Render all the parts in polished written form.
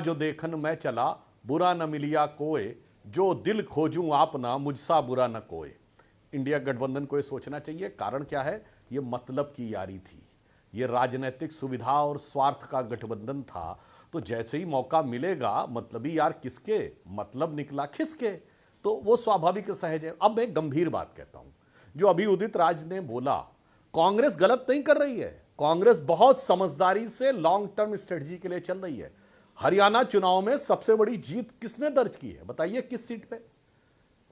जो देखन मैं चला बुरा न मिलिया कोय, जो दिल खोजूं आपना मुझसा बुरा न कोय। इंडिया गठबंधन को ये सोचना चाहिए कारण क्या है, ये मतलब की यारी थी, ये राजनीतिक सुविधा और स्वार्थ का गठबंधन था। तो जैसे ही मौका मिलेगा मतलबी यार किसके, मतलब निकला खिसके, तो वो स्वाभाविक सहज है। अब मैं गंभीर बात कहता हूं, जो अभी उदित राज ने बोला, कांग्रेस गलत नहीं कर रही है, कांग्रेस बहुत समझदारी से लॉन्ग टर्म स्ट्रेटजी के लिए चल रही है। हरियाणा चुनाव में सबसे बड़ी जीत किसने दर्ज की है बताइए, किस सीट पे?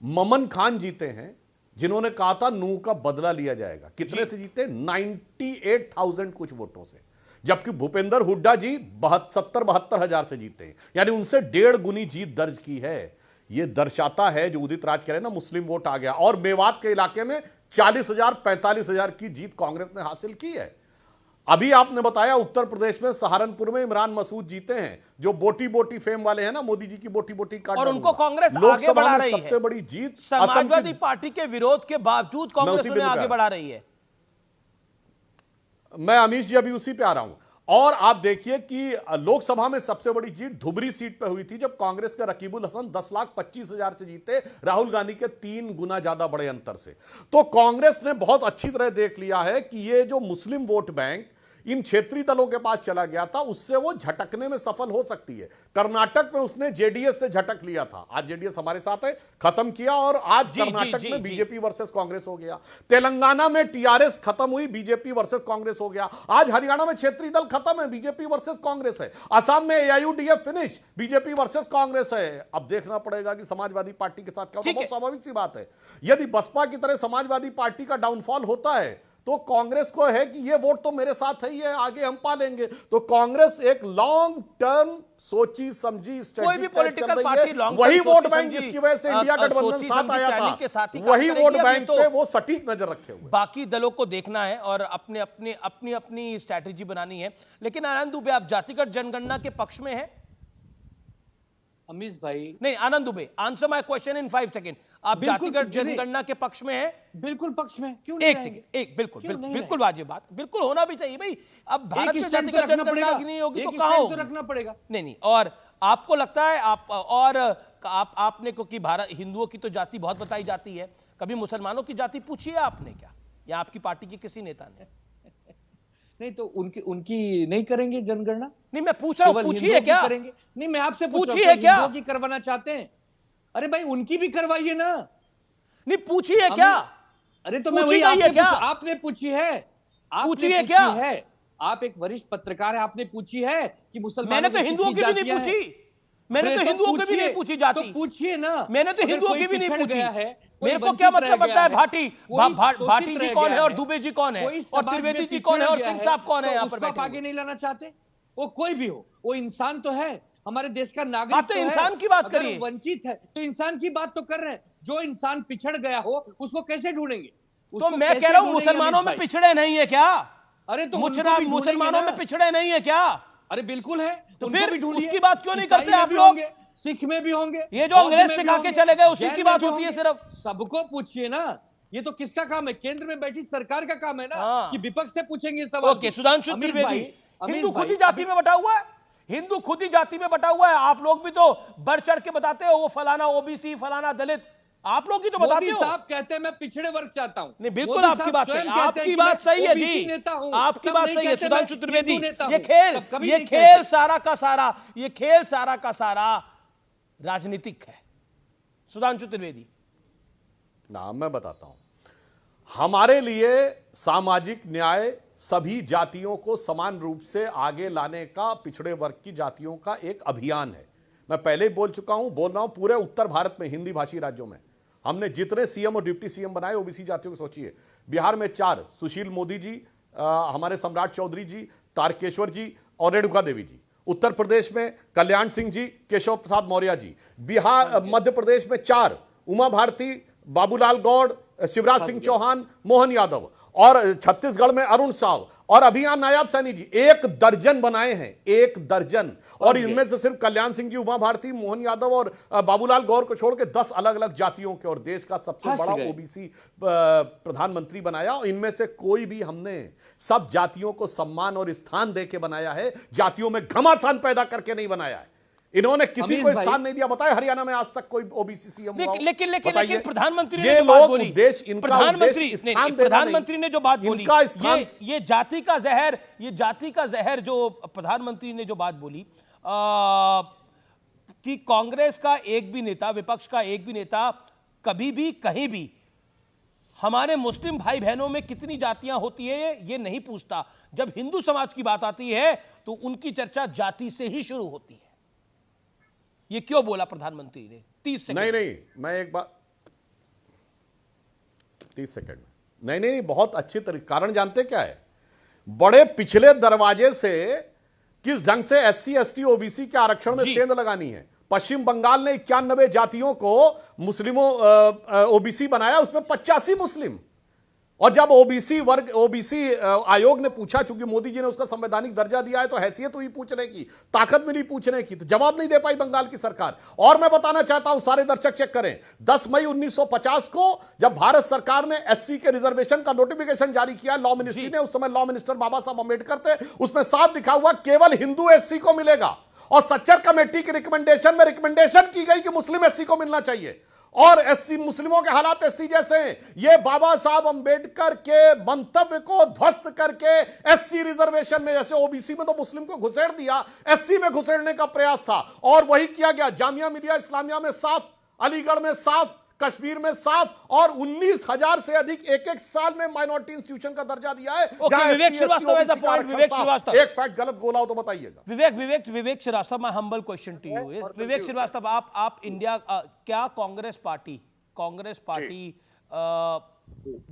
ममन खान जीते हैं, जिन्होंने कहा था नूह का बदला लिया जाएगा। कितने से जीते? 98,000 कुछ वोटों से। जबकि भूपेंद्र हुड्डा जी 70-72 हजार से जीते हैं, यानी उनसे 1.5 गुनी जीत दर्ज की है। यह दर्शाता है जो उदित राज कह रहे हैं ना, मुस्लिम वोट आ गया। और मेवात के इलाके में 40,000 45,000 की जीत कांग्रेस ने हासिल की है। अभी आपने बताया उत्तर प्रदेश में सहारनपुर में इमरान मसूद जीते हैं, जो बोटी बोटी फेम वाले हैं ना, मोदी जी की बोटी बोटी कार्ड, और उनको कांग्रेस आगे बढ़ा रही है। सबसे बड़ी जीत समाजवादी पार्टी के विरोध के बावजूद कांग्रेस उन्हें आगे बढ़ा रही है। मैं अमीश जी अभी उसी पे आ रहा हूं। और आप देखिए कि लोकसभा में सबसे बड़ी जीत धुबरी सीट पे हुई थी, जब कांग्रेस के रकीबुल हसन 10,25,000 से जीते, राहुल गांधी के 3 गुना ज्यादा बड़े अंतर से। तो कांग्रेस ने बहुत अच्छी तरह देख लिया है कि ये जो मुस्लिम वोट बैंक इन क्षेत्रीय दलों के पास चला गया था, उससे वो झटकने में सफल हो सकती है। कर्नाटक में उसने जेडीएस से झटक लिया था, आज जेडीएस हमारे साथ है, खत्म किया, और आज कर्नाटक में बीजेपी वर्सेस कांग्रेस हो गया। तेलंगाना में टीआरएस खत्म हुई, बीजेपी वर्सेस कांग्रेस हो गया। आज हरियाणा में क्षेत्रीय दल खत्म है, बीजेपी वर्सेस कांग्रेस है। असम में AIUDF finish, BJP versus Congress है। अब देखना पड़ेगा कि समाजवादी पार्टी के साथ क्या होता है। बहुत स्वाभाविक सी बात है, यदि बसपा की तरह समाजवादी पार्टी का डाउनफॉल होता है तो कांग्रेस को है कि ये वोट तो मेरे साथ है ही है, आगे हम पा लेंगे। तो कांग्रेस एक लॉन्ग टर्म सोची समझी स्ट्रेटजी, कोई भी पॉलिटिकल पार्टी लॉन्ग वही वोट बैंक जिसकी वजह से इंडिया गठबंधन साथ आया था, वही वोट बैंक पे वो सटीक नजर रखे हुए। बाकी दलों को देखना है और अपनी अपनी स्ट्रैटेजी बनानी है। लेकिन आनंद दुबे, आप जातिगत जनगणना के पक्ष में है? अमीश भाई नहीं, Anand Dubey, answer my question in 5 second. आप जातिगत जनगणना के पक्ष में हैं? बिल्कुल पक्ष में। क्यों नहीं? एक सेकंड, बिल्कुल वाजिब बात, बिल्कुल होना भी चाहिए भाई। अब भारत में जातिगत जनगणना नहीं होगी तो कहां होगी? रखना पड़ेगा। नहीं, और आपको लगता है आपने, क्योंकि भारत हिंदुओं की तो जाति बहुत बताई जाती है, कभी मुसलमानों की जाति पूछी है आपने क्या, या आपकी पार्टी के किसी नेता ने? नहीं तो उनकी नहीं करेंगे जनगणना? नहीं, मैं पूछ रहा हूं, पूछी है क्या? करेंगे? नहीं, मैं आपसे पूछी है क्या? की करवाना चाहते हैं? अरे भाई उनकी भी करवाइए ना। नहीं, पूछी है क्या? अरे तो मैं वही, आपने पूछी है, पूछी है क्या? आप एक वरिष्ठ पत्रकार है, आपने पूछी है कि मुसलमानों, मैंने तो हिंदुओं की भी नहीं पूछी, मैंने तो हिंदुओं की भी नहीं पूछी जाति। तो पूछिए ना, मैंने तो हिंदुओं की भी नहीं पूछी है। मेरे को क्या मतलब पता है भाटी जी कौन है और दुबे जी कौन है और त्रिवेदी जी कौन है और सिंह साहब कौन है? यहाँ पर बैठे आगे नहीं लाना चाहते? वो कोई भी हो, वो इंसान तो है, हमारे देश का नागरिक तो इंसान की बात करिए। वंचित है तो इंसान की बात तो कर रहे हैं। जो इंसान पिछड़ गया हो उसको कैसे ढूंढेंगे? तो मैं कह रहा हूं मुसलमानों में पिछड़े नहीं है क्या? अरे तो मुसलमानों में पिछड़े नहीं है क्या? अरे बिल्कुल है। तो फिर उसकी बात क्यों नहीं करते आप लोग? सिख में भी होंगे, ये जो अंग्रेज सिखा के चले गए उसी की बात होती है सिर्फ। सबको पूछिए ना, ये तो किसका काम है? केंद्र में बैठी सरकार का काम है ना कि विपक्ष से पूछेंगे सवाल। ओके, सुधांशु त्रिवेदी, हिंदू खुद ही जाति में बटा हुआ है, हिंदू खुद ही जाति में बटा हुआ है। आप लोग भी तो बढ़ चढ़ के बताते हो, वो फलाना ओबीसी, फलाना दलित, आप लोग ही तो बताते हो। साहब कहते हैं मैं पिछड़े वर्ग चाहता हूं। नहीं, बिल्कुल आपकी बात सही, आपकी बात सही है जी, आपकी बात सही है सुधांशु त्रिवेदी। ये खेल सारा का सारा राजनीतिक है सुधांशु त्रिवेदी। ना मैं बताता हूं, हमारे लिए सामाजिक न्याय, सभी जातियों को समान रूप से आगे लाने का पिछड़े वर्ग की जातियों का एक अभियान है। मैं पहले ही बोल चुका हूं, बोल रहा हूं, पूरे उत्तर भारत में हिंदी भाषी राज्यों में हमने जितने सीएम और डिप्टी सीएम बनाए ओबीसी जातियों को सोचिए। बिहार में 4, सुशील मोदी जी, हमारे सम्राट चौधरी जी, तारकेश्वर जी और रेणुका देवी जी। उत्तर प्रदेश में कल्याण सिंह जी, केशव प्रसाद मौर्य जी। बिहार मध्य प्रदेश में 4, उमा भारती, बाबूलाल गौड़, शिवराज सिंह चौहान, मोहन यादव। और छत्तीसगढ़ में अरुण साव और अभी यहां नायाब सैनी जी। 1 दर्जन बनाए हैं, 1 दर्जन। और इनमें से सिर्फ कल्याण सिंह जी, उमा भारती, मोहन यादव और बाबूलाल गौर को छोड़ के 10 अलग अलग जातियों के और देश का सबसे बड़ा ओबीसी प्रधानमंत्री बनाया। और इनमें से कोई भी हमने सब जातियों को सम्मान और स्थान देके बनाया है, जातियों में घमासान पैदा करके नहीं बनाया है। इन्होंने किसी को स्थान नहीं दिया। बताए हरियाणा में आज तक कोई ओबीसी सीएम हुआ हो? लेकिन प्रधानमंत्री ने ये जो बात लोग बोली, प्रधानमंत्री ने जो बात बोली, ये जाति का जहर, ये जाति का जहर जो प्रधानमंत्री ने जो बात बोली कि कांग्रेस का एक भी नेता, विपक्ष का एक भी नेता कभी भी कहीं भी हमारे मुस्लिम भाई बहनों में कितनी जातियां होती है ये नहीं पूछता। जब हिंदू समाज की बात आती है तो उनकी चर्चा जाति से ही शुरू होती है। ये क्यों बोला प्रधानमंत्री ने? 30 सेकंड। नहीं, मैं एक बात 30 सेकंड में नहीं, बहुत अच्छी तरीके। कारण जानते क्या है? बड़े पिछले दरवाजे से किस ढंग से एससी एसटी ओबीसी के आरक्षण में सेंध लगानी है। पश्चिम बंगाल ने 91 जातियों को मुस्लिमों ओबीसी बनाया, उसमें 85 मुस्लिम। और जब ओबीसी आयोग ने पूछा, चूंकि मोदी जी ने उसका संवैधानिक दर्जा दिया है तो हैसियत हुई पूछने की, ताकत मिली पूछने की, तो जवाब नहीं दे पाई बंगाल की सरकार। और मैं बताना चाहता हूं, सारे दर्शक चेक करें, 10 मई 1950 को जब भारत सरकार ने एससी के रिजर्वेशन का नोटिफिकेशन जारी किया लॉ मिनिस्ट्री ने, उस समय लॉ मिनिस्टर बाबा साहब अंबेडकर थे, उसमें साफ लिखा हुआ केवल हिंदू एससी को मिलेगा। और सच्चर कमेटी की रिकमेंडेशन में रिकमेंडेशन की गई कि मुस्लिम एससी को मिलना चाहिए। और एससी मुस्लिमों के हालात एससी जैसे हैं। ये बाबा साहब अंबेडकर के मंतव्य को ध्वस्त करके एससी रिजर्वेशन में, जैसे ओबीसी में तो मुस्लिम को घुसेड़ दिया, एससी में घुसेड़ने का प्रयास था और वही किया गया। जामिया मिलिया इस्लामिया में साफ, अलीगढ़ में साफ, कश्मीर में साफ, और 19,000 से अधिक एक साल में माइनॉरिटी इंस्टीट्यूशन का दर्जा दिया है। विवेक श्रीवास्तव, एक फैक्ट गलत बोला हो तो बताइएगा। Vivek Srivastava, my humble question to you. Vivek Srivastava, आप इंडिया, क्या कांग्रेस पार्टी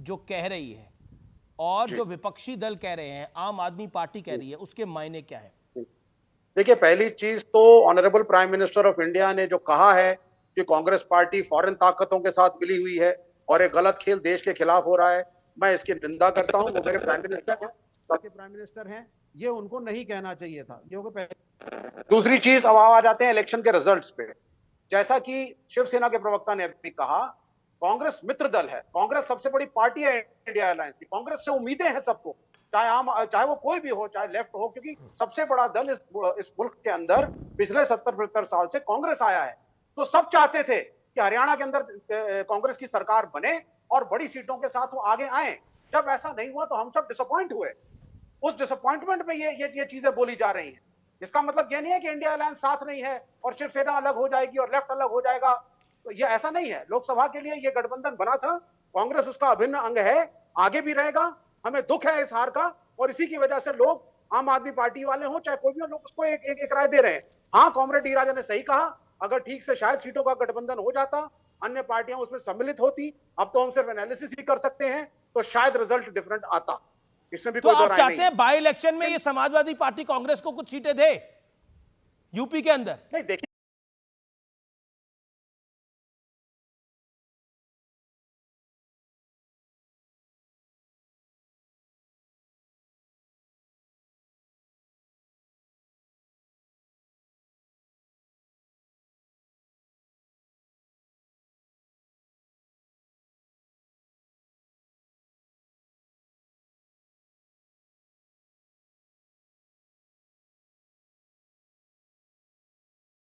जो कह रही है और जो विपक्षी दल कह रहे हैं, आम आदमी पार्टी कह रही है, उसके मायने क्या है? देखिए, पहली चीज तो honourable prime minister of India ने जो कहा है कि कांग्रेस पार्टी फॉरेन ताकतों के साथ मिली हुई है और एक गलत खेल देश के खिलाफ हो रहा है, मैं इसकी निंदा करता हूं। वो मेरे प्राइम मिनिस्टर हैं, सबके प्राइम मिनिस्टर हैं, ये उनको नहीं कहना चाहिए था। दूसरी चीज, अब आ जाते हैं इलेक्शन के रिजल्ट्स पे। जैसा कि शिवसेना के प्रवक्ता ने अभी कहा, कांग्रेस मित्र दल है, कांग्रेस सबसे बड़ी पार्टी है इंडिया अलायंस की, कांग्रेस से उम्मीदें हैं सबको, चाहे वो कोई भी हो, चाहे लेफ्ट हो, क्योंकि सबसे बड़ा दल इस मुल्क के अंदर पिछले 70-75 साल से कांग्रेस आया है। तो सब चाहते थे कि हरियाणा के अंदर कांग्रेस की सरकार बने और बड़ी सीटों के साथ वो आगे आए। जब ऐसा नहीं हुआ तो हम सब डिसअपॉइंट हुए। उस डिसअपॉइंटमेंट में ये चीजें बोली जा रही हैं। इसका मतलब ये नहीं है कि इंडिया अलायंस साथ नहीं है और शिवसेना अलग हो जाएगी और लेफ्ट अलग हो जाएगा, तो ये ऐसा नहीं है। लोकसभा के लिए ये गठबंधन बना था, कांग्रेस उसका अभिन्न अंग है, आगे भी रहेगा। हमें दुख है इस हार का और इसी की वजह से लोग, आम आदमी पार्टी वाले हो चाहे कोई भी हो, लोग उसको एक राय दे रहे हैं। हाँ, कॉमरेड डी राजा ने सही कहा, अगर ठीक से शायद सीटों का गठबंधन हो जाता, अन्य पार्टियां उसमें सम्मिलित होती। अब तो हम सिर्फ एनालिसिस ही कर सकते हैं, तो शायद रिजल्ट डिफरेंट आता। इसमें भी तो कोई आप चाहते हैं बाई इलेक्शन में ये समाजवादी पार्टी कांग्रेस को कुछ सीटें दे यूपी के अंदर? नहीं, देखिए